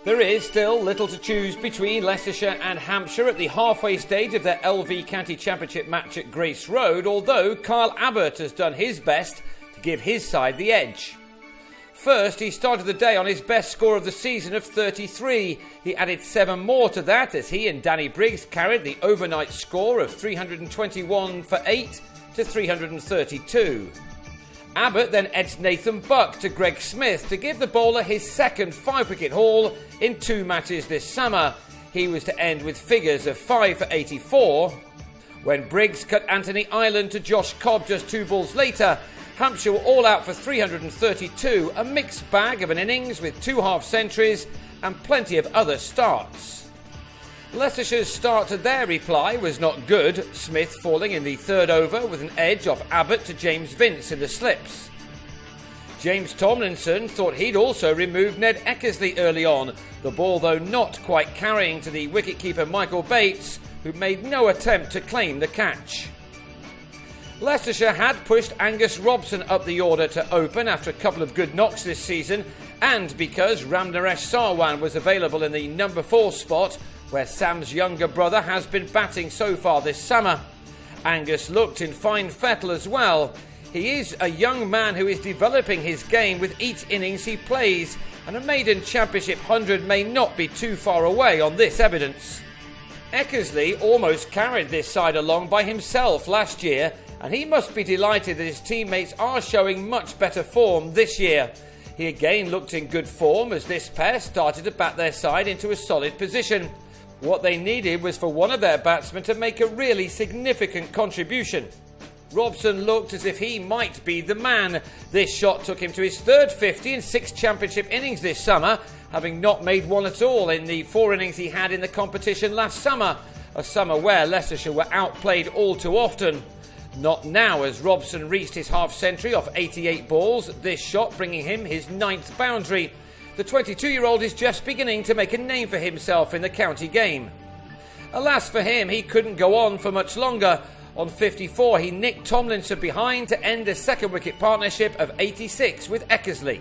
There is still little to choose between Leicestershire and Hampshire at the halfway stage of their LV County Championship match at Grace Road, although Kyle Abbott has done his best to give his side the edge. First, he started the day on his best score of the season of 33. He added 7 more to that as he and Danny Briggs carried the overnight score of 321 for 8 to 332. Abbott then edged Nathan Buck to Greg Smith to give the bowler his second 5-wicket haul in 2 matches this summer. He was to end with figures of 5 for 84. When Briggs cut Anthony Ireland to Josh Cobb just 2 balls later, Hampshire were all out for 332, a mixed bag of an innings with 2 half-centuries and plenty of other starts. Leicestershire's start to their reply was not good, Smith falling in the 3rd over with an edge off Abbott to James Vince in the slips. James Tomlinson thought he'd also removed Ned Eckersley early on, the ball though not quite carrying to the wicketkeeper Michael Bates, who made no attempt to claim the catch. Leicestershire had pushed Angus Robson up the order to open after a couple of good knocks this season, and because Ramnaresh Sarwan was available in the number 4 spot, where Sam's younger brother has been batting so far this summer. Angus looked in fine fettle as well. He is a young man who is developing his game with each innings he plays, and a maiden championship 100 may not be too far away on this evidence. Eckersley almost carried this side along by himself last year, and he must be delighted that his teammates are showing much better form this year. He again looked in good form as this pair started to bat their side into a solid position. What they needed was for one of their batsmen to make a really significant contribution. Robson looked as if he might be the man. This shot took him to his 3rd 50 in 6 championship innings this summer, having not made one at all in the 4 innings he had in the competition last summer, a summer where Leicestershire were outplayed all too often. Not now, as Robson reached his half-century off 88 balls, this shot bringing him his 9th boundary. The 22-year-old is just beginning to make a name for himself in the county game. Alas for him, he couldn't go on for much longer. On 54, he nicked Tomlinson behind to end a 2nd-wicket partnership of 86 with Eckersley.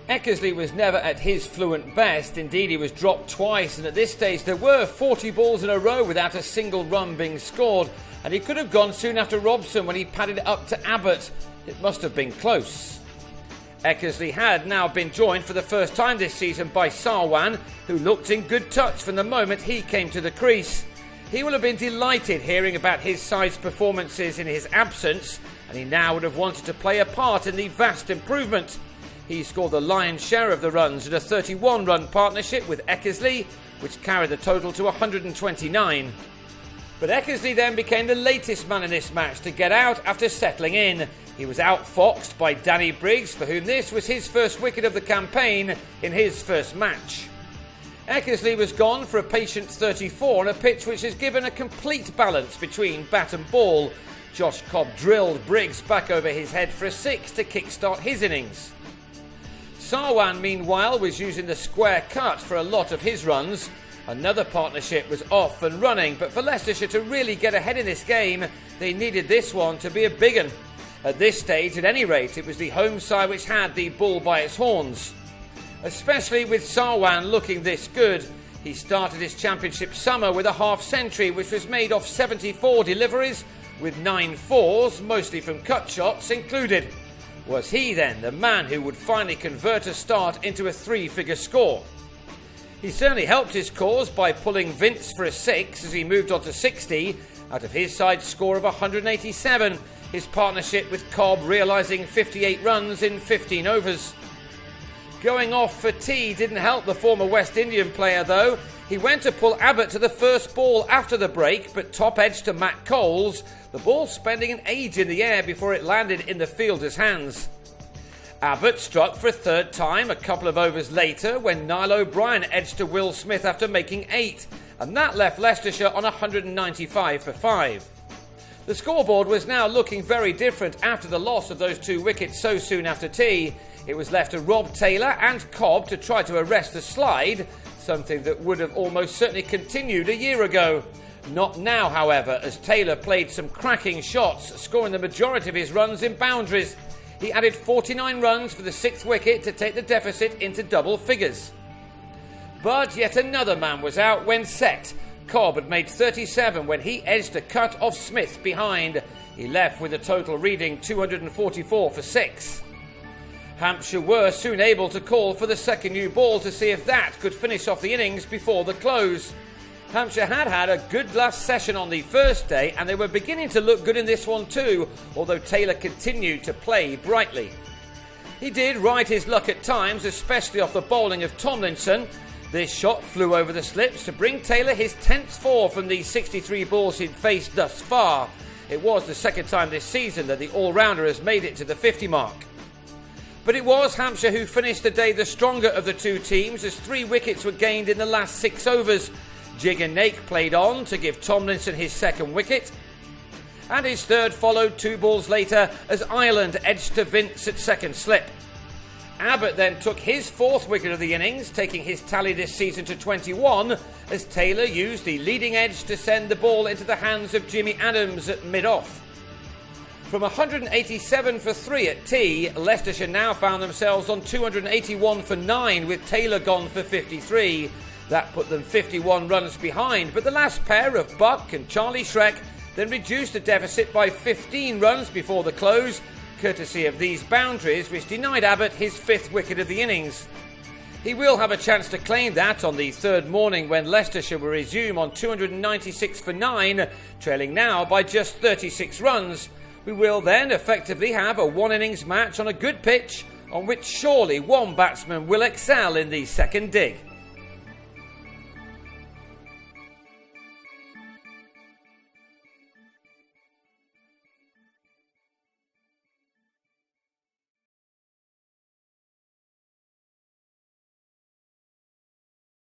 Eckersley was never at his fluent best. Indeed, he was dropped twice, and at this stage there were 40 balls in a row without a single run being scored, and he could have gone soon after Robson when he padded it up to Abbott. It must have been close. Eckersley had now been joined for the first time this season by Sarwan, who looked in good touch from the moment he came to the crease. He will have been delighted hearing about his side's performances in his absence, and he now would have wanted to play a part in the vast improvement. He scored the lion's share of the runs in a 31-run partnership with Eckersley, which carried the total to 129. But Eckersley then became the latest man in this match to get out after settling in. He was outfoxed by Danny Briggs, for whom this was his first wicket of the campaign in his first match. Eckersley was gone for a patient 34 on a pitch which has given a complete balance between bat and ball. Josh Cobb drilled Briggs back over his head for a 6 to kickstart his innings. Sarwan, meanwhile, was using the square cut for a lot of his runs. Another partnership was off and running, but for Leicestershire to really get ahead in this game, they needed this one to be a big one. At this stage, at any rate, it was the home side which had the bull by its horns. Especially with Sarwan looking this good. He started his championship summer with a half-century which was made off 74 deliveries, with 9 fours, mostly from cut shots, included. Was he then the man who would finally convert a start into a 3-figure score? He certainly helped his cause by pulling Vince for a 6 as he moved on to 60 out of his side's score of 187, his partnership with Cobb realising 58 runs in 15 overs. Going off for tea didn't help the former West Indian player though. He went to pull Abbott to the first ball after the break, but top edge to Matt Coles, the ball spending an age in the air before it landed in the fielder's hands. Abbott struck for a 3rd time a couple of overs later when Niall O'Brien edged to Will Smith after making 8, and that left Leicestershire on 195 for 5. The scoreboard was now looking very different after the loss of those 2 wickets so soon after tea. It was left to Rob Taylor and Cobb to try to arrest the slide, something that would have almost certainly continued a year ago. Not now, however, as Taylor played some cracking shots, scoring the majority of his runs in boundaries. He added 49 runs for the 6th wicket to take the deficit into double figures. But yet another man was out when set. Cobb had made 37 when he edged a cut of Smith behind. He left with a total reading 244 for 6. Hampshire were soon able to call for the second new ball to see if that could finish off the innings before the close. Hampshire had a good last session on the first day, and they were beginning to look good in this one too, although Taylor continued to play brightly. He did ride his luck at times, especially off the bowling of Tomlinson. This shot flew over the slips to bring Taylor his 10th 4 from the 63 balls he'd faced thus far. It was the second time this season that the all-rounder has made it to the 50 mark. But it was Hampshire who finished the day the stronger of the two teams, as 3 wickets were gained in the last 6 overs. Jig and Nake played on to give Tomlinson his second wicket, and his third followed 2 balls later as Ireland edged to Vince at second slip. Abbott then took his 4th wicket of the innings, taking his tally this season to 21, as Taylor used the leading edge to send the ball into the hands of Jimmy Adams at mid-off. From 187 for 3 at tea, Leicestershire now found themselves on 281 for 9 with Taylor gone for 53. That put them 51 runs behind, but the last pair of Buck and Charlie Shrek then reduced the deficit by 15 runs before the close, courtesy of these boundaries which denied Abbott his 5th wicket of the innings. He will have a chance to claim that on the third morning when Leicestershire will resume on 296 for 9, trailing now by just 36 runs. We will then effectively have a one-innings match on a good pitch on which surely one batsman will excel in the second dig.